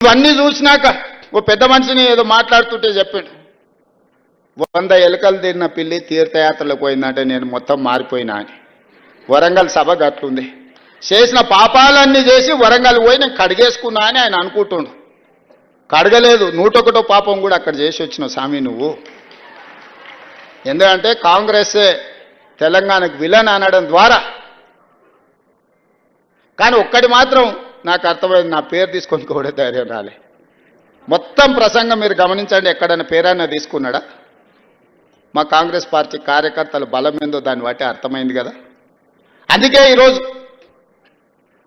ఇవన్నీ చూసినాక ఓ పెద్ద మనిషిని ఏదో మాట్లాడుతుంటే చెప్పాడు, 100 ఎలుకలు తిన్న పిల్లి తీర్థయాత్రలకు పోయిందంటే నేను మొత్తం మారిపోయినా అని. వరంగల్ సభ గట్లుంది. చేసిన పాపాలన్నీ చేసి వరంగల్ పోయి నేను కడిగేసుకున్నా అని ఆయన అనుకుంటుండు. కడగలేదు, 101 పాపం కూడా అక్కడ చేసి వచ్చిన స్వామి నువ్వు. ఎందుకంటే కాంగ్రెసే తెలంగాణకు విలన్ అనడం ద్వారా. కానీ ఒక్కటి మాత్రం నాకు అర్థమైంది, నా పేరు తీసుకొని కూడా ధైర్యం రాలే. మొత్తం ప్రసంగం మీరు గమనించండి, ఎక్కడైనా పేరైనా తీసుకున్నాడా? మా కాంగ్రెస్ పార్టీ కార్యకర్తల బలం ఏందో దాన్ని బట్టి అర్థమైంది కదా. అందుకే ఈరోజు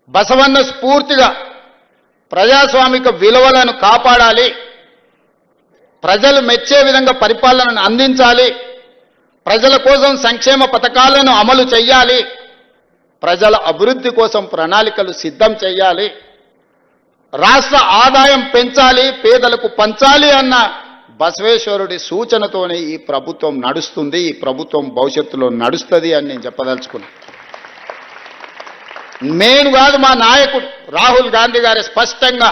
బసవన్న స్ఫూర్తిగా ప్రజాస్వామిక విలువలను కాపాడాలి, ప్రజలు మెచ్చే విధంగా పరిపాలనను అందించాలి, ప్రజల కోసం సంక్షేమ పథకాలను అమలు చేయాలి, ప్రజల అభివృద్ధి కోసం ప్రణాళికలు సిద్ధం చేయాలి, రాష్ట్ర ఆదాయం పెంచాలి, పేదలకు పంచాలి అన్న బసవేశ్వరుడి సూచనతోనే ఈ ప్రభుత్వం నడుస్తుంది, ఈ ప్రభుత్వం భవిష్యత్తులో నడుస్తుంది అని నేను చెప్పదలుచుకున్నాను. నేను కాదు, మా నాయకుడు రాహుల్ గాంధీ గారి స్పష్టంగా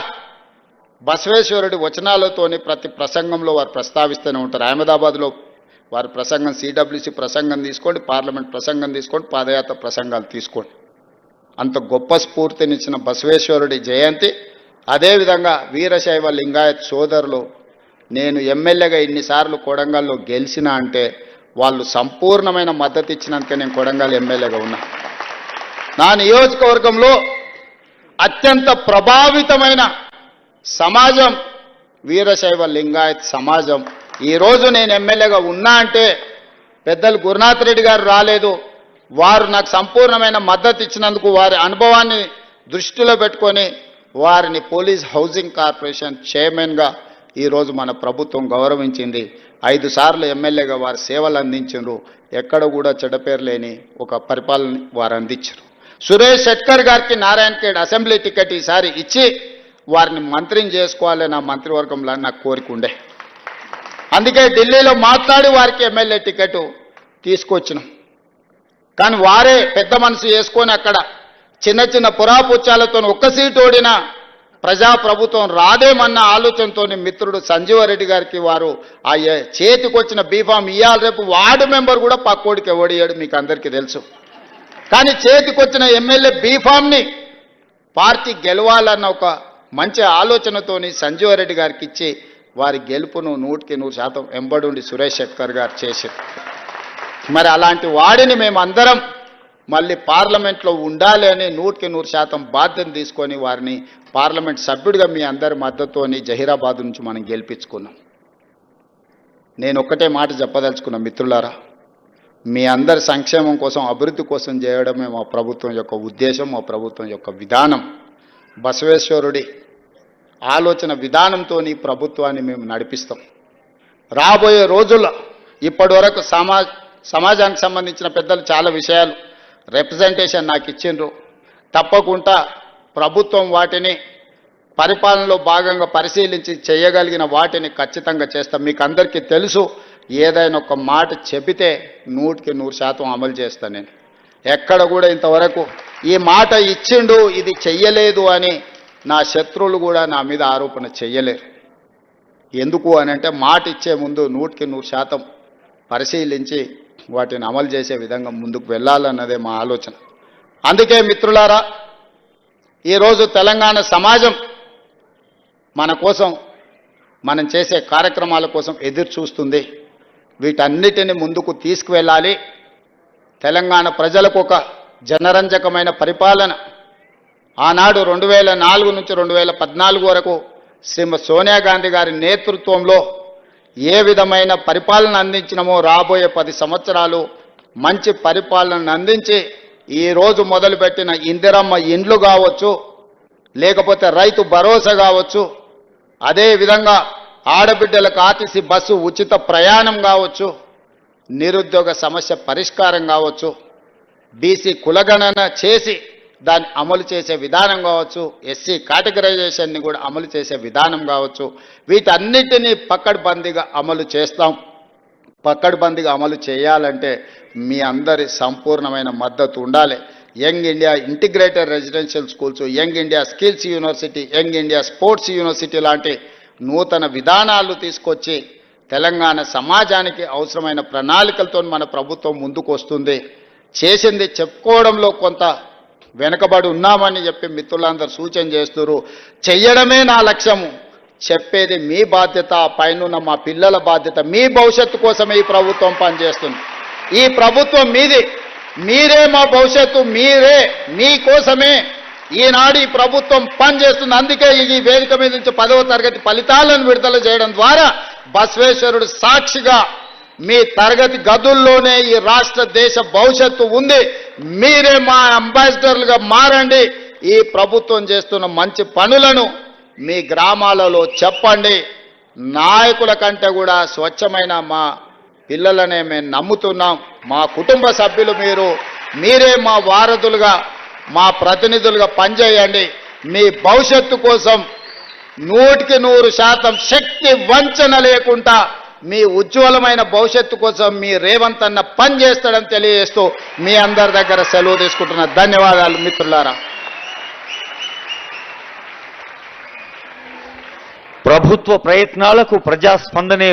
బసవేశ్వరుడి వచనాలతోని ప్రతి ప్రసంగంలో వారు ప్రస్తావిస్తూనే ఉంటారు. అహ్మదాబాద్లో వారి ప్రసంగం, సిడబ్ల్యూసి ప్రసంగం తీసుకోండి, పార్లమెంట్ ప్రసంగం తీసుకోండి, పాదయాత్ర ప్రసంగాలు తీసుకోండి. అంత గొప్ప స్ఫూర్తినిచ్చిన బసవేశ్వరుడి జయంతి. అదేవిధంగా వీరశైవ లింగాయత్ సోదరులు, నేను ఎమ్మెల్యేగా ఇన్నిసార్లు కొడంగల్లో గెలిచినా అంటే వాళ్ళు సంపూర్ణమైన మద్దతు ఇచ్చినందుకే నేను కొడంగల్ ఎమ్మెల్యేగా ఉన్నా. నా నియోజకవర్గంలో అత్యంత ప్రభావితమైన సమాజం వీరశైవ లింగాయత్ సమాజం. ఈరోజు నేను ఎమ్మెల్యేగా ఉన్నా అంటే పెద్దలు గురునాథ్ రెడ్డి గారు రాలేదు, వారు నాకు సంపూర్ణమైన మద్దతు ఇచ్చినందుకు వారి అనుభవాన్ని దృష్టిలో పెట్టుకొని వారిని పోలీస్ హౌసింగ్ కార్పొరేషన్ చైర్మన్గా ఈరోజు మన ప్రభుత్వం గౌరవించింది. 5 సార్లు ఎమ్మెల్యేగా వారు సేవలు అందించారు. ఎక్కడ కూడా చెడ్డపేరు లేని ఒక పరిపాలన వారు అందించారు. సురేష్ శెట్కర్ గారికి నారాయణఖేడ్ అసెంబ్లీ టికెట్ ఈసారి ఇచ్చి వారిని మంత్రిని చేసుకోవాలని నా మంత్రివర్గంలో నాకు కోరిక ఉండే. అందుకే ఢిల్లీలో మాట్లాడి వారికి ఎమ్మెల్యే టికెట్ తీసుకొచ్చినాం. కానీ వారే పెద్ద మనసు చేసుకొని అక్కడ చిన్న చిన్న పురాపుచ్చాలతో ఒక్క సీటు ఓడిన ప్రజాప్రభుత్వం రాదేమన్న ఆలోచనతో మిత్రుడు సంజీవరెడ్డి గారికి వారు ఆ చేతికొచ్చిన బీఫామ్ ఇయ్యాలి, రేపు వార్డు మెంబర్ కూడా పక్కోడికి ఓడియాడు, మీకు అందరికీ తెలుసు. కానీ చేతికొచ్చిన ఎమ్మెల్యే బీఫామ్ని పార్టీ గెలవాలన్న ఒక మంచి ఆలోచనతోని సంజీవరెడ్డి గారికి ఇచ్చి వారి గెలుపును 100% ఎంబడుండి సురేష్ శెట్కర్ గారు చేశారు. మరి అలాంటి వాడిని మేమందరం మళ్ళీ పార్లమెంట్లో ఉండాలి అని 100% బాధ్యత తీసుకొని వారిని పార్లమెంట్ సభ్యుడిగా మీ అందరి మద్దతుతోని జహీరాబాద్ నుంచి మనం గెలిపించుకున్నాం. నేను ఒక్కటే మాట చెప్పదలుచుకున్నా మిత్రులారా, మీ అందరి సంక్షేమం కోసం, అభివృద్ధి కోసం చేయడమే మా ప్రభుత్వం యొక్క ఉద్దేశం, మా ప్రభుత్వం యొక్క విధానం. బసవేశ్వరుడి ఆలోచన విధానంతో ఈ ప్రభుత్వాన్ని మేము నడిపిస్తాం. రాబోయే రోజుల్లో ఇప్పటి వరకు సమాజానికి సంబంధించిన పెద్దలు చాలా విషయాలు రిప్రజెంటేషన్ నాకు ఇచ్చిండ్రు. తప్పకుండా ప్రభుత్వం వాటిని పరిపాలనలో భాగంగా పరిశీలించి చేయగలిగిన వాటిని ఖచ్చితంగా చేస్తాం. మీకు అందరికీ తెలుసు, ఏదైనా ఒక మాట చెబితే 100% అమలు చేస్తాను. నేను ఎక్కడ కూడా ఇంతవరకు ఈ మాట ఇచ్చిండు ఇది చెయ్యలేదు అని నా శత్రువులు కూడా నా మీద ఆరోపణ చెయ్యలేరు. ఎందుకు అని అంటే మాట ఇచ్చే ముందు 100% పరిశీలించి వాటిని అమలు చేసే విధంగా ముందుకు వెళ్ళాలన్నదే మా ఆలోచన. అందుకే మిత్రులారా, ఈరోజు తెలంగాణ సమాజం మన కోసం, మనం చేసే కార్యక్రమాల కోసం ఎదురు చూస్తుంది. వీటన్నిటిని ముందుకు తీసుకువెళ్ళాలి. తెలంగాణ ప్రజలకు ఒక జనరంజకమైన పరిపాలన ఆనాడు 2004 నుంచి 2014 వరకు శ్రీమతి సోనియా గాంధీ గారి నేతృత్వంలో ఏ విధమైన పరిపాలన అందించినామో రాబోయే 10 సంవత్సరాలు మంచి పరిపాలనను అందించి ఈరోజు మొదలుపెట్టిన ఇందిరమ్మ ఇండ్లు కావచ్చు, లేకపోతే రైతు భరోసా కావచ్చు, అదేవిధంగా ఆడబిడ్డలకు ఆర్టీసీ బస్సు ఉచిత ప్రయాణం కావచ్చు, నిరుద్యోగ సమస్య పరిష్కారం కావచ్చు, బీసీ కులగణన చేసి దాన్ని అమలు చేసే విధానం కావచ్చు, ఎస్సీ కేటగరైజేషన్ని కూడా అమలు చేసే విధానం కావచ్చు, వీటన్నిటినీ పకడ్బందీగా అమలు చేస్తాం. పకడ్బందీగా అమలు చేయాలంటే మీ అందరి సంపూర్ణమైన మద్దతు ఉండాలి. Young India integrated residential schools, young India skills university, young India sports university లాంటి నూతన విధానాలు తీసుకొచ్చి తెలంగాణ సమాజానికి అవసరమైన ప్రణాళికలతో మన ప్రభుత్వం ముందుకు వస్తుంది. చేసింది చెప్పుకోవడంలో కొంత వెనుకబడి ఉన్నామని చెప్పి మిత్రులందరూ సూచన చేస్తున్నారు. చెయ్యడమే నా లక్ష్యము, చెప్పేది మీ బాధ్యత, పైన మా పిల్లల బాధ్యత. మీ భవిష్యత్తు కోసమే ఈ ప్రభుత్వం పనిచేస్తుంది. ఈ ప్రభుత్వం మీది, మీరే మా భవిష్యత్తు, మీరే, మీకోసమే ఈనాడు ఈ ప్రభుత్వం పనిచేస్తుంది. అందుకే ఈ వేదిక మీద నుంచి 10వ తరగతి ఫలితాలను విడుదల చేయడం ద్వారా బసవేశ్వరుడు సాక్షిగా మీ తరగతి గదుల్లోనే ఈ రాష్ట్ర దేశ భవిష్యత్తు ఉంది. మీరే మా అంబాసిడర్లుగా మారండి. ఈ ప్రభుత్వం చేస్తున్న మంచి పనులను మీ గ్రామాలలో చెప్పండి. నాయకుల కంటే కూడా స్వచ్ఛమైన మా పిల్లలనే మేము నమ్ముతున్నాం. మా కుటుంబ సభ్యులు మీరే మా వారధులుగా, మా ప్రతినిధులుగా పనిచేయండి. మీ భవిష్యత్తు కోసం 100% శక్తి వంచన లేకుండా మీ ఉజ్వలమైన భవిష్యత్తు కోసం మీ రేవంత్ అన్న పనిచేస్తాడని తెలియజేస్తూ మీ అందరి దగ్గర సెలవు తీసుకుంటున్న ధన్యవాదాలు మిత్రులారా. ప్రభుత్వ ప్రయత్నాలకు ప్రజాస్పందనే